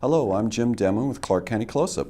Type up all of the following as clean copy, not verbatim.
Hello, I'm Jim Demlin with Clark County Close-Up.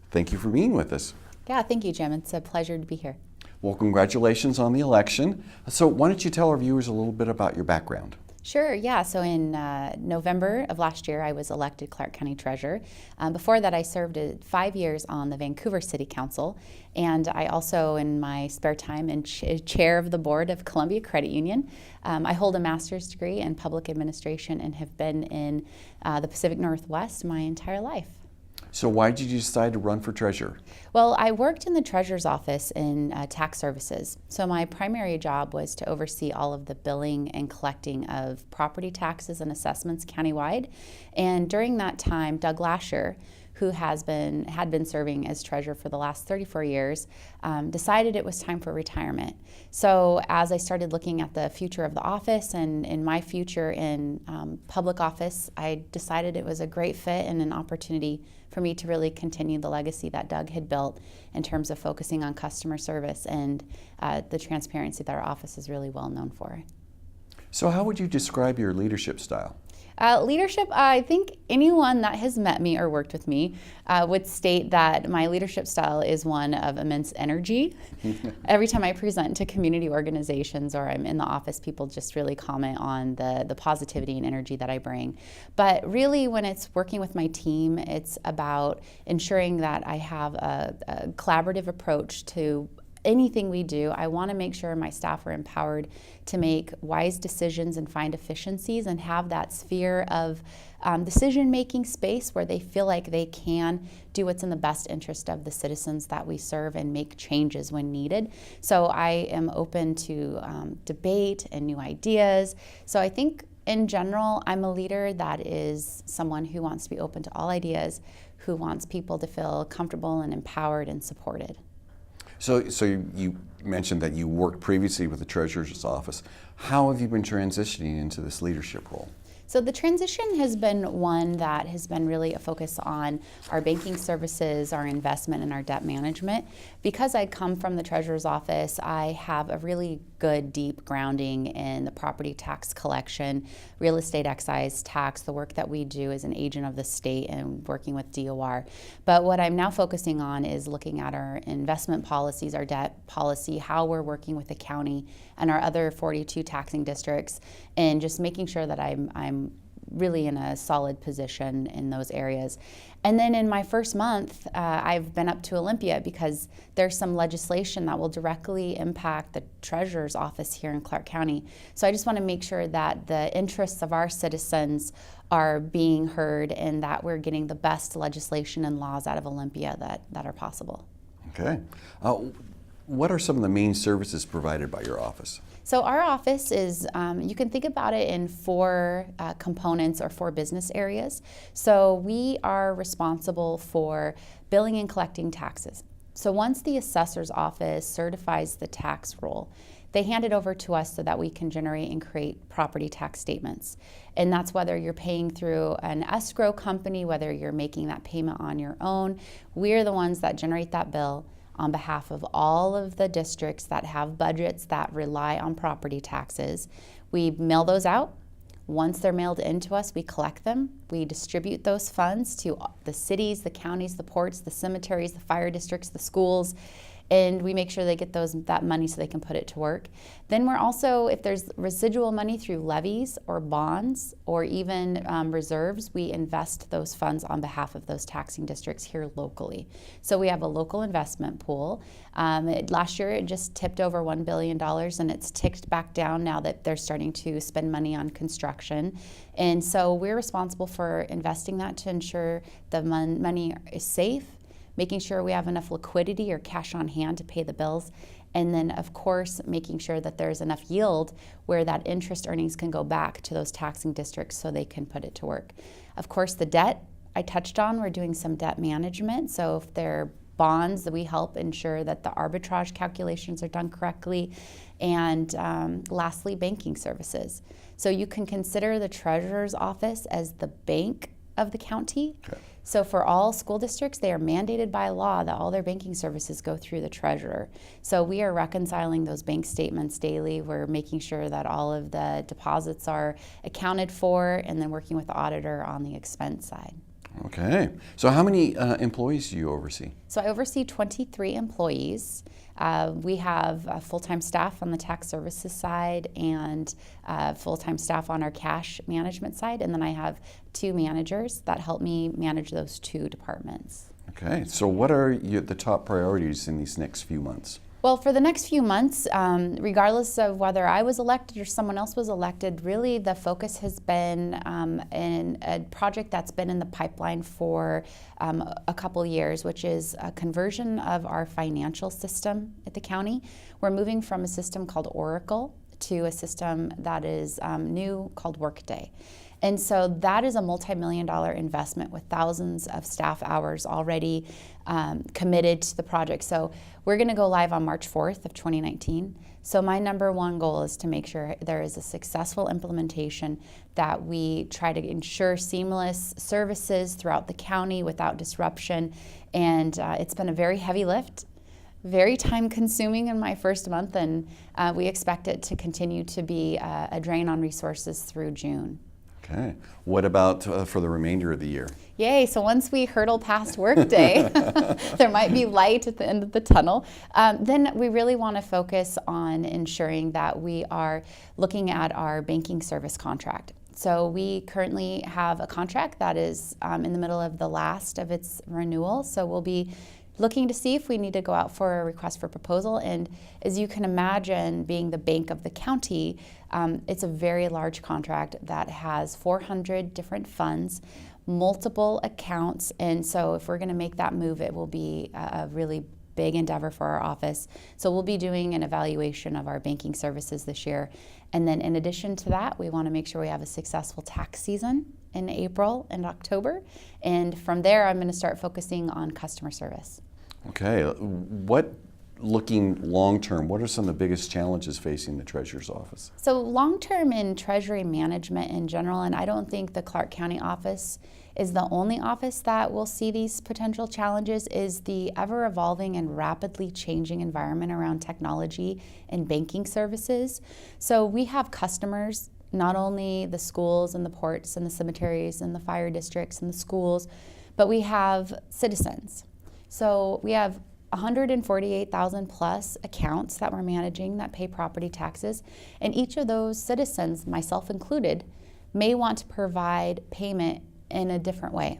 Thank you for being with us. Yeah, thank you, Jim. It's a pleasure to be here. Well, congratulations on the election. So why don't you tell our viewers a little bit about your background? Sure, yeah. So in November of last year, I was elected Clark County Treasurer. Before that, I served 5 years on the Vancouver City Council, and I also, in my spare time, am chair of the board of Columbia Credit Union. I hold a master's degree in public administration and have been in the Pacific Northwest my entire life. So why did you decide to run for treasurer? Well, I worked in the treasurer's office in tax services. So my primary job was to oversee all of the billing and collecting of property taxes and assessments countywide. And during that time, Doug Lasher, who had been serving as treasurer for the last 34 years, decided it was time for retirement. So as I started looking at the future of the office and in my future in public office, I decided it was a great fit and an opportunity for me to really continue the legacy that Doug had built in terms of focusing on customer service and the transparency that our office is really well known for. So how would you describe your leadership style? Leadership, I think anyone that has met me or worked with me would state that my leadership style is one of immense energy. Every time I present to community organizations or I'm in the office, people just really comment on the positivity and energy that I bring. But really, when it's working with my team, it's about ensuring that I have a collaborative approach to anything we do. I want to make sure my staff are empowered to make wise decisions and find efficiencies and have that sphere of decision-making space where they feel like they can do what's in the best interest of the citizens that we serve and make changes when needed. So I am open to debate and new ideas. So I think in general, I'm a leader that is someone who wants to be open to all ideas, who wants people to feel comfortable and empowered and supported. So you mentioned that you worked previously with the treasurer's office. How have you been transitioning into this leadership role? So the transition has been one that has been really a focus on our banking services, our investment, and our debt management. Because I come from the treasurer's office, I have a really good, deep grounding in the property tax collection, real estate excise tax, the work that we do as an agent of the state and working with DOR. But what I'm now focusing on is looking at our investment policies, our debt policy, how we're working with the county and our other 42 taxing districts, and just making sure that I'm really in a solid position in those areas. And then in my first month, I've been up to Olympia because there's some legislation that will directly impact the treasurer's office here in Clark County. So I just want to make sure that the interests of our citizens are being heard and that we're getting the best legislation and laws out of Olympia that are possible. Okay. What are some of the main services provided by your office? So our office is, you can think about it in 4 components or 4 business areas. So we are responsible for billing and collecting taxes. So once the assessor's office certifies the tax roll, they hand it over to us so that we can generate and create property tax statements. And that's whether you're paying through an escrow company, whether you're making that payment on your own. We're the ones that generate that bill on behalf of all of the districts that have budgets that rely on property taxes. We mail those out. Once they're mailed into us, we collect them. We distribute those funds to the cities, the counties, the ports, the cemeteries, the fire districts, the schools, and we make sure they get that money so they can put it to work. Then we're also, if there's residual money through levies or bonds or even reserves, we invest those funds on behalf of those taxing districts here locally. So we have a local investment pool. Last year it just tipped over $1 billion and it's ticked back down now that they're starting to spend money on construction. And so we're responsible for investing that to ensure the money is safe, making sure we have enough liquidity or cash on hand to pay the bills, and then of course making sure that there's enough yield where that interest earnings can go back to those taxing districts so they can put it to work. Of course, the debt I touched on, we're doing some debt management, so if there are bonds, that we help ensure that the arbitrage calculations are done correctly, and lastly, banking services. So you can consider the treasurer's office as the bank of the county. Okay. So for all school districts, they are mandated by law that all their banking services go through the treasurer. So we are reconciling those bank statements daily. We're making sure that all of the deposits are accounted for and then working with the auditor on the expense side. Okay. So how many employees do you oversee? So I oversee 23 employees. We have full-time staff on the tax services side and full-time staff on our cash management side, and then I have 2 managers that help me manage those 2 departments. Okay. So what are the top priorities in these next few months? Well, for the next few months, regardless of whether I was elected or someone else was elected, really the focus has been in a project that's been in the pipeline for a couple years, which is a conversion of our financial system at the county. We're moving from a system called Oracle to a system that is new called Workday. And so that is a multi-million-dollar investment with thousands of staff hours already committed to the project. So we're going to go live on March 4th of 2019. So my number one goal is to make sure there is a successful implementation, that we try to ensure seamless services throughout the county without disruption. And it's been a very heavy lift, very time consuming in my first month, and we expect it to continue to be a drain on resources through June. Okay. What about for the remainder of the year? Yay, so once we hurdle past Workday, there might be light at the end of the tunnel. Then we really want to focus on ensuring that we are looking at our banking service contract. So we currently have a contract that is in the middle of the last of its renewal. So we'll be looking to see if we need to go out for a request for proposal. And as you can imagine, being the bank of the county, it's a very large contract that has 400 different funds, multiple accounts. And so if we're going to make that move, it will be a really big endeavor for our office. So we'll be doing an evaluation of our banking services this year. And then in addition to that, we want to make sure we have a successful tax season in April and October. And from there, I'm going to start focusing on customer service. Okay. Looking long-term, what are some of the biggest challenges facing the Treasurer's Office? So long-term in Treasury management in general, and I don't think the Clark County office is the only office that will see these potential challenges, is the ever-evolving and rapidly changing environment around technology and banking services. So we have customers, not only the schools and the ports and the cemeteries and the fire districts and the schools, but we have citizens. So we have 148,000 plus accounts that we're managing that pay property taxes. And each of those citizens, myself included, may want to provide payment in a different way.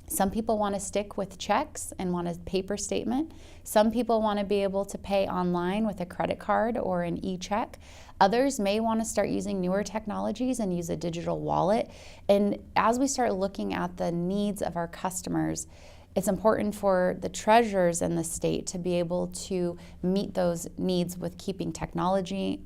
Some people want to stick with checks and want a paper statement. Some people want to be able to pay online with a credit card or an e-check. Others may want to start using newer technologies and use a digital wallet. And as we start looking at the needs of our customers, it's important for the treasurers in the state to be able to meet those needs with keeping technology,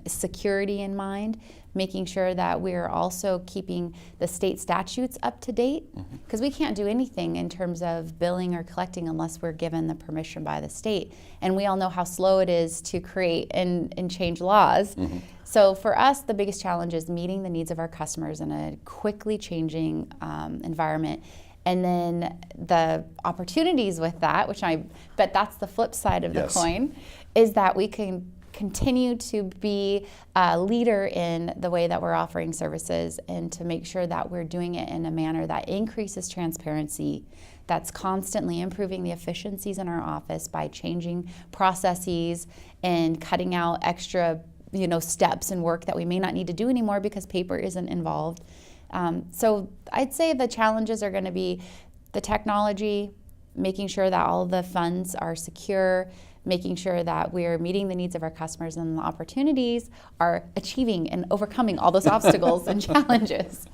security in mind, making sure that we're also keeping the state statutes up to date, because we can't do anything in terms of billing or collecting unless we're given the permission by the state. And we all know how slow it is to create and change laws. So for us, the biggest challenge is meeting the needs of our customers in a quickly changing environment. And then the opportunities with that, which I bet that's the flip side of the coin, is that we can continue to be a leader in the way that we're offering services, and to make sure that we're doing it in a manner that increases transparency, that's constantly improving the efficiencies in our office by changing processes and cutting out extra, steps and work that we may not need to do anymore because paper isn't involved. So I'd say the challenges are going to be the technology, making sure that all the funds are secure, making sure that we're meeting the needs of our customers, and the opportunities are achieving and overcoming all those obstacles and challenges.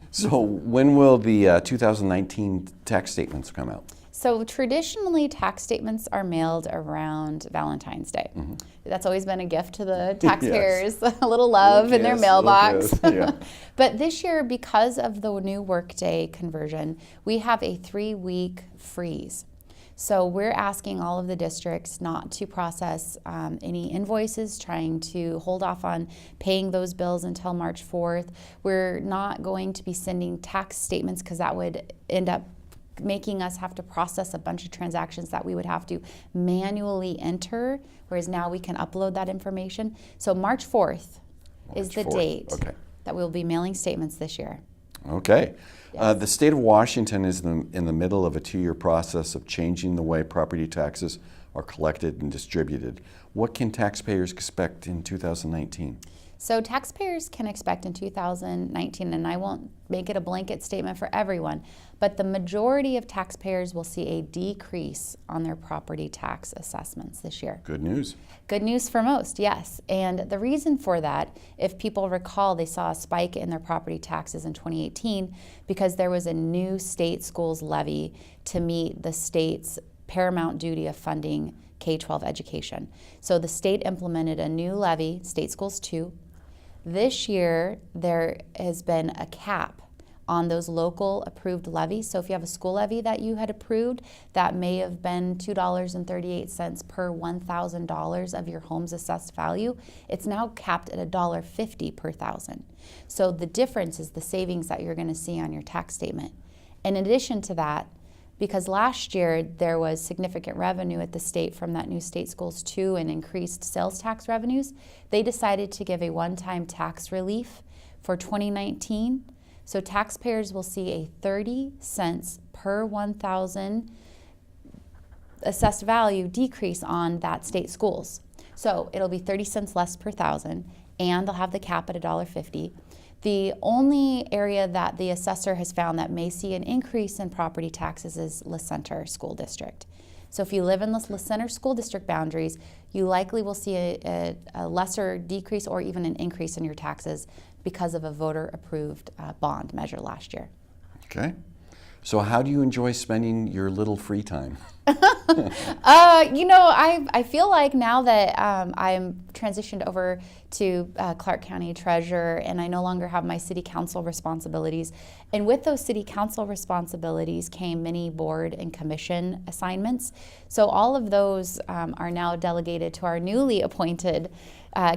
So when will the 2019 tax statements come out? So traditionally, tax statements are mailed around Valentine's Day. That's always been a gift to the taxpayers, a little love in their mailbox. But this year, because of the new Workday conversion, we have a 3-week freeze. So we're asking all of the districts not to process any invoices, trying to hold off on paying those bills until March 4th. We're not going to be sending tax statements because that would end up making us have to process a bunch of transactions that we would have to manually enter, whereas now we can upload that information. So March 4th is the date that we'll be mailing statements this year. Okay. Yes. The state of Washington is in the middle of a 2-year process of changing the way property taxes are collected and distributed. What can taxpayers expect in 2019? So taxpayers can expect in 2019, and I won't make it a blanket statement for everyone, but the majority of taxpayers will see a decrease on their property tax assessments this year. Good news. Good news for most, yes. And the reason for that, if people recall, they saw a spike in their property taxes in 2018 because there was a new state schools levy to meet the state's paramount duty of funding K-12 education. So the state implemented a new levy, State Schools 2. This year, there has been a cap on those local approved levies. So if you have a school levy that you had approved, that may have been $2.38 per $1,000 of your home's assessed value. It's now capped at $1.50 per thousand. So the difference is the savings that you're going to see on your tax statement. In addition to that, because last year there was significant revenue at the state from that new State Schools 2 and increased sales tax revenues, they decided to give a one-time tax relief for 2019. So taxpayers will see a 30 cents per 1,000 assessed value decrease on that state schools. So it'll be 30 cents less per thousand, and they'll have the cap at $1.50. The only area that the assessor has found that may see an increase in property taxes is La Center School District. So if you live in the La Center School District boundaries, you likely will see a lesser decrease or even an increase in your taxes because of a voter-approved bond measure last year. Okay. So how do you enjoy spending your little free time? I feel like now that I'm transitioned over to Clark County Treasurer and I no longer have my city council responsibilities. And with those city council responsibilities came many board and commission assignments. So all of those are now delegated to our newly appointed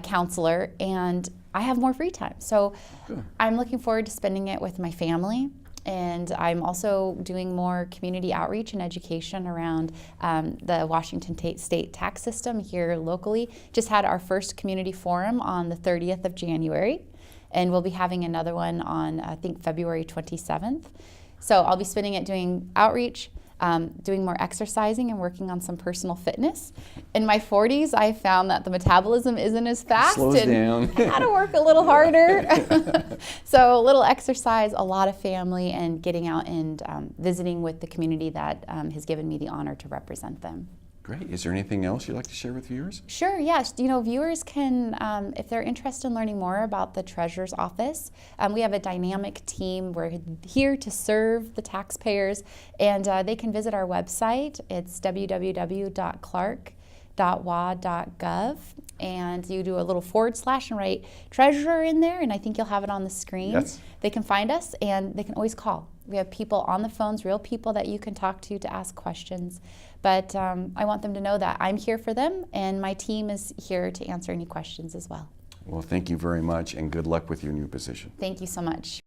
counselor, and I have more free time. So Good. I'm looking forward to spending it with my family. And I'm also doing more community outreach and education around the Washington State tax system here locally. Just had our first community forum on the 30th of January, and we'll be having another one on, I think, February 27th. So I'll be spending it doing outreach, doing more exercising and working on some personal fitness. In my 40s, I found that the metabolism isn't as fast. Slows and down. I had to work a little harder. So a little exercise, a lot of family, and getting out and visiting with the community that has given me the honor to represent them. Great. Is there anything else you'd like to share with viewers? Sure, yes. Viewers can, if they're interested in learning more about the Treasurer's Office, we have a dynamic team. We're here to serve the taxpayers, and they can visit our website. It's www.clark.wa.gov, and you do a little / and write treasurer in there, and I think you'll have it on the screen. Yes. They can find us, and they can always call. We have people on the phones, real people that you can talk to ask questions. But I want them to know that I'm here for them, and my team is here to answer any questions as well. Well, thank you very much, and good luck with your new position. Thank you so much.